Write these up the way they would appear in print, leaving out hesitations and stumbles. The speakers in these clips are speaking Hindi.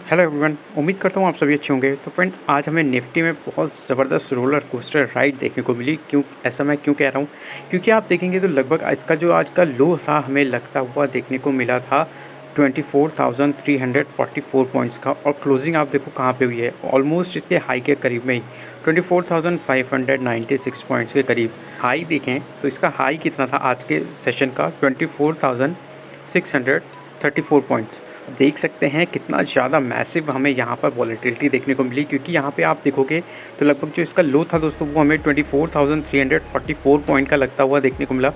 हेलो एवरीवन, उम्मीद करता हूँ आप सभी अच्छे होंगे। तो फ्रेंड्स, आज हमें निफ्टी में बहुत ज़बरदस्त रोलर कोस्टर राइड देखने को मिली। ऐसा मैं क्यों कह रहा हूँ? क्योंकि आप देखेंगे तो लगभग इसका जो आज का लो था हमें लगता हुआ देखने को मिला था 24,344 पॉइंट्स का, और क्लोजिंग आप देखो कहाँ पे हुई है, ऑलमोस्ट इसके हाई के करीब में ही 24,596 पॉइंट्स के करीब। हाई देखें तो इसका हाई कितना था आज के सेशन का, 24,634 पॉइंट्स। देख सकते हैं कितना ज़्यादा मैसिव हमें यहाँ पर वॉलेटिलिटी देखने को मिली, क्योंकि यहाँ पे आप देखोगे तो लगभग जो इसका लो था दोस्तों वो हमें 24,344 पॉइंट का लगता हुआ देखने को मिला,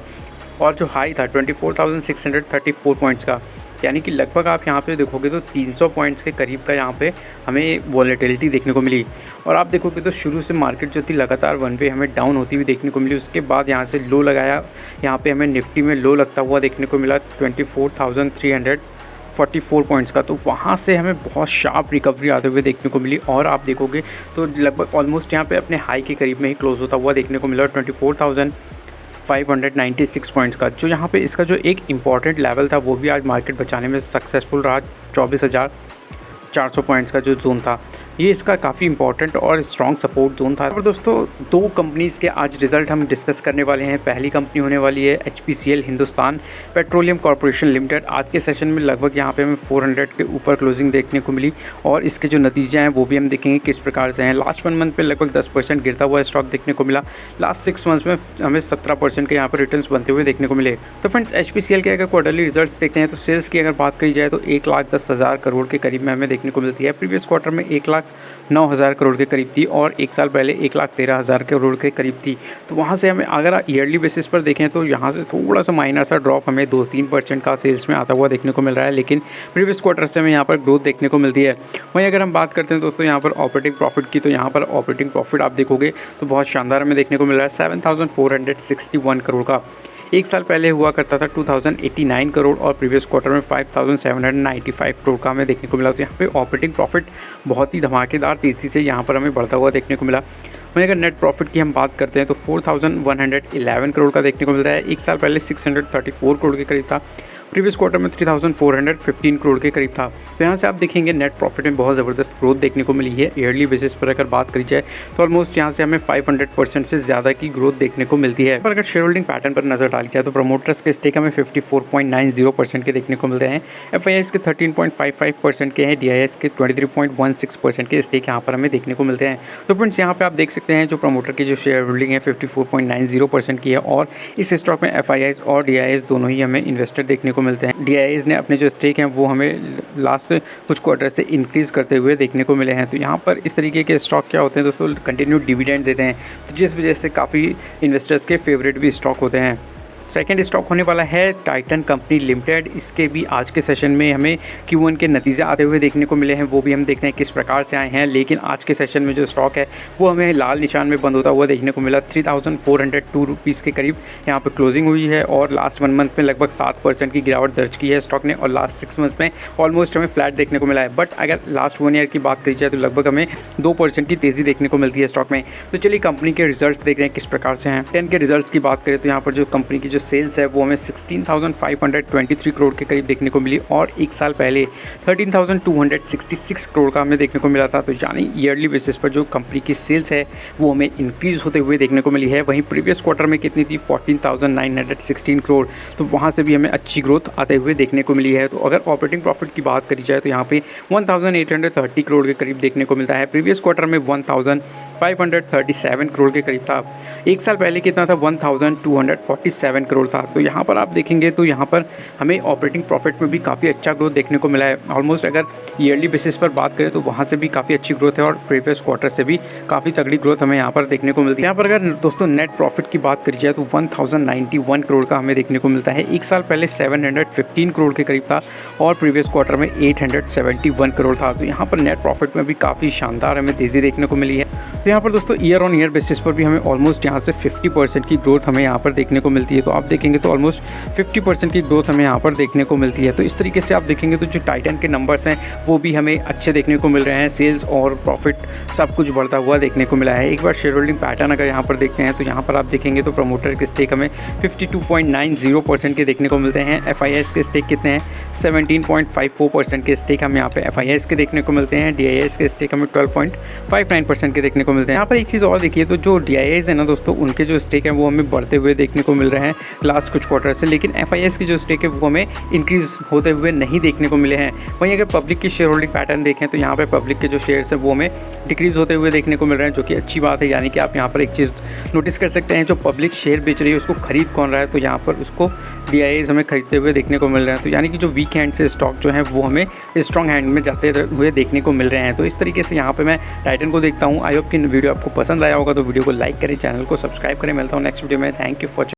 और जो हाई था 24,634 पॉइंट्स का। यानी कि लगभग आप यहाँ पे देखोगे तो 300 पॉइंट्स के करीब का यहाँ पे हमें वॉलेटिलिटी देखने को मिली। और आप देखोगे तो शुरू से मार्केट जो थी लगातार वन वे हमें डाउन होती हुई देखने को मिली। उसके बाद यहाँ से लो लगाया, यहाँ पे हमें निफ्टी में लो लगता हुआ देखने को मिला 24,344 पॉइंट्स का। तो वहाँ से हमें बहुत शार्प रिकवरी आते हुए देखने को मिली, और आप देखोगे तो लगभग ऑलमोस्ट यहाँ पे अपने हाई के करीब में ही क्लोज होता हुआ देखने को मिला 24,596 पॉइंट्स का। जो यहाँ पे इसका जो एक इम्पॉर्टेंट लेवल था वो भी आज मार्केट बचाने में सक्सेसफुल रहा, 24,400 पॉइंट्स का जो जोन था, ये इसका काफ़ी इंपॉर्टेंट और स्ट्रॉन्ग सपोर्ट जोन था। और दोस्तों, दो कंपनीज़ के आज रिजल्ट हम डिस्कस करने वाले हैं। पहली कंपनी होने वाली है HPCL Hindustan petroleum corporation limited. आज के सेशन में लगभग यहाँ पे हमें 400 के ऊपर क्लोजिंग देखने को मिली, और इसके जो नतीजे हैं वो भी हम देखेंगे किस प्रकार से हैं। लास्ट 1 मंथ पे लगभग 10% गिरता हुआ स्टॉक देखने को मिला। लास्ट 6 मंथ्स में हमें 17% के यहाँ पर रिटर्न्स बनते हुए देखने को मिले। तो फ्रेंड्स, HPCL के अगर क्वार्टरली रिजल्ट्स देखते हैं तो सेल्स की अगर बात करी जाए तो 1,10,000 करोड़ के करीब में हमें देखने को मिलती है। प्रीवियस क्वार्टर में 1,09,000 करोड़ के करीब थी, और एक साल पहले 1,13,000 करोड़ के करीब थी। तो वहाँ से हमें अगर ईयरली बेसिस पर देखें तो यहाँ से थोड़ा सा माइनर सा ड्रॉप हमें 2-3% का सेल्स में आता हुआ देखने को मिल रहा है, लेकिन प्रीवियस क्वार्टर से हमें यहाँ पर ग्रोथ देखने को मिलती है। वहीं अगर हम बात करते हैं दोस्तों यहाँ पर ऑपरेटिंग प्रॉफिट की, तो यहाँ पर ऑपरेटिंग प्रॉफिट आप देखोगे तो बहुत शानदार हमें देखने को मिल रहा है 7,461 करोड़ का। एक साल पहले हुआ करता था 2,089 करोड़, और प्रीवियस क्वार्टर में 5,795 करोड़ का हमें देखने को मिला। तो यहाँ पे ऑपरेटिंग प्रॉफिट बहुत ही धमाकेदार तेज़ी से यहाँ पर हमें बढ़ता हुआ देखने को मिला। वहीं अगर नेट प्रॉफिट की हम बात करते हैं तो 4,111 करोड़ का देखने को मिलता है। एक साल पहले 634 करोड़ के करीब था, प्रीवियस क्वार्टर में 3,415 करोड़ के करीब था। तो यहाँ से आप देखेंगे नेट प्रॉफिट में बहुत ज़बरदस्त ग्रोथ देखने को मिली है। ईयरली बेसिस पर अगर बात करी जाए तो ऑलमोस्ट यहाँ से हमें 500% से ज़्यादा की ग्रोथ देखने को मिलती है। पर अगर शेयर होल्डिंग पैटर्न पर नजर डाली जाए तो प्रमोटर्स के स्टेक हमें 54.90% के देखने को मिलते हैं, FIIs के 13.55% के हैं, DIIs के 23.16% के स्टेक यहाँ पर हमें देखने को मिलते हैं। तो फ्रेंड्स, यहाँ पर आप देख सकते हैं जो प्रमोटर की जो शेयर होल्डिंग है 54.90% की है, और इस स्टॉक में FIIs और DIIs दोनों ही हमें इन्वेस्टर देखने को मिलते हैं। DIIs ने अपने जो स्टेक हैं वो हमें लास्ट कुछ क्वार्टर से इंक्रीज करते हुए देखने को मिले हैं। तो यहाँ पर इस तरीके के स्टॉक क्या होते हैं दोस्तों, कंटिन्यू डिविडेंड देते हैं, तो जिस वजह से काफ़ी इन्वेस्टर्स के फेवरेट भी स्टॉक होते हैं। सेकेंड स्टॉक होने वाला है टाइटन कंपनी लिमिटेड। इसके भी आज के सेशन में हमें Q1 के नतीजे आते हुए देखने को मिले हैं, वो भी हम देखते हैं किस प्रकार से आए हैं। लेकिन आज के सेशन में जो स्टॉक है वो हमें लाल निशान में बंद होता हुआ देखने को मिला। 3,402 रुपीज़ के करीब यहाँ पर क्लोजिंग हुई है, और लास्ट 1 मंथ में लगभग 7% की गिरावट दर्ज की है स्टॉक ने, और लास्ट 6 मंथ में ऑलमोस्ट हमें फ्लैट देखने को मिला है। बट अगर लास्ट 1 ईयर की बात करी जाए तो लगभग हमें 2% की तेज़ी देखने को मिलती है स्टॉक में। तो चलिए कंपनी के रिजल्ट देख रहे हैं किस प्रकार से हैं। 10 के रिजल्ट की बात करें तो यहाँ पर जो कंपनी की जो सेल्स है वो हमें 16,523 करोड़ के करीब देखने को मिली, और एक साल पहले 13,266 करोड़ का हमें देखने को मिला था। तो यानी ईयरली बेसिस पर जो कंपनी की सेल्स है वो हमें इंक्रीज होते हुए देखने को मिली है। वहीं प्रीवियस क्वार्टर में कितनी थी, 14,916 करोड़, तो वहाँ से भी हमें अच्छी ग्रोथ आते हुए देखने को मिली है। तो अगर ऑपरेटिंग प्रॉफिट की बात करी जाए तो यहाँ पे 1,830 करोड़ के करीब देखने को मिलता है। प्रीवियस क्वार्टर में 1,537 करोड़ के करीब था। एक साल पहले कितना था, 1,247 करोड़ था। तो यहाँ पर आप देखेंगे तो यहाँ पर हमें ऑपरेटिंग प्रॉफिट में भी काफ़ी अच्छा ग्रोथ देखने को मिला है। ऑलमोस्ट अगर ईयरली बेसिस पर बात करें तो वहाँ से भी काफ़ी अच्छी ग्रोथ है, और प्रीवियस क्वार्टर से भी काफ़ी तगड़ी ग्रोथ हमें यहाँ पर देखने को मिलती है। यहाँ पर अगर दोस्तों नेट प्रॉफिट की बात करी जाए तो 1,091 करोड़ का हमें देखने को मिलता है। एक साल पहले 715 करोड़ के करीब था, और प्रीवियस क्वार्टर में 871 करोड़ था। तो यहाँ पर नेट प्रॉफिट में भी काफ़ी शानदार हमें तेज़ी देखने को मिली है। तो यहाँ पर दोस्तों ईयर ऑन ईयर बेसिस पर भी हमें ऑलमोस्ट यहाँ से 50% की ग्रोथ हमें यहाँ पर देखने को मिलती है। तो आप आप देखेंगे तो ऑलमोस्ट 50% की ग्रोथ हमें यहाँ पर देखने को मिलती है। तो इस तरीके से आप देखेंगे तो जो टाइटन के नंबर्स हैं वो भी हमें अच्छे देखने को मिल रहे हैं। सेल्स और प्रॉफिट सब कुछ बढ़ता हुआ देखने को मिला है। एक बार शेयर होल्डिंग पैटर्न अगर यहाँ पर देखते हैं तो यहाँ पर आप देखेंगे तो प्रमोटर के स्टेक हमें 52.90% के देखने को मिलते हैं। FIS के स्टेक कितने हैं? 17.54% के स्टेक हमें यहाँ पे FIS के देखने को मिलते हैं। DIS के स्टेक हमें 12.59% के देखने को मिलते हैं। यहाँ पर एक चीज़ और देखिए तो जो DIS है ना दोस्तों, उनके जो स्टेक हैं वो हमें बढ़ते हुए देखने को मिल रहे हैं लास्ट कुछ क्वार्टर से, लेकिन FIS की जो स्टेक है वो हमें इंक्रीज़ होते हुए नहीं देखने को मिले हैं। वहीं अगर पब्लिक की शेयर होल्डिंग पैटर्न देखें तो यहाँ पर पब्लिक के जो शेयर्स हैं वो हमें डिक्रीज़ होते हुए देखने को मिल रहे हैं, जो कि अच्छी बात है। यानी कि आप यहाँ पर एक चीज़ नोटिस कर सकते हैं, जो पब्लिक शेयर बेच रही है उसको खरीद कौन रहा है, तो यहाँ पर उसको DIS हमें खरीदते हुए देखने को मिल रहे हैं। तो यानी कि जो वीक हैंड से स्टॉक जो है वो हमें स्ट्रॉन्ग हैंड में जाते हुए देखने को मिल रहे हैं। तो इस तरीके से यहाँ पे मैं टाइटन को देखता हूँ। आई होप कि वीडियो आपको पसंद आया होगा, तो वीडियो को लाइक करें, चैनल को सब्सक्राइब करें। मिलता हूँ नेक्स्ट वीडियो में। Thank you for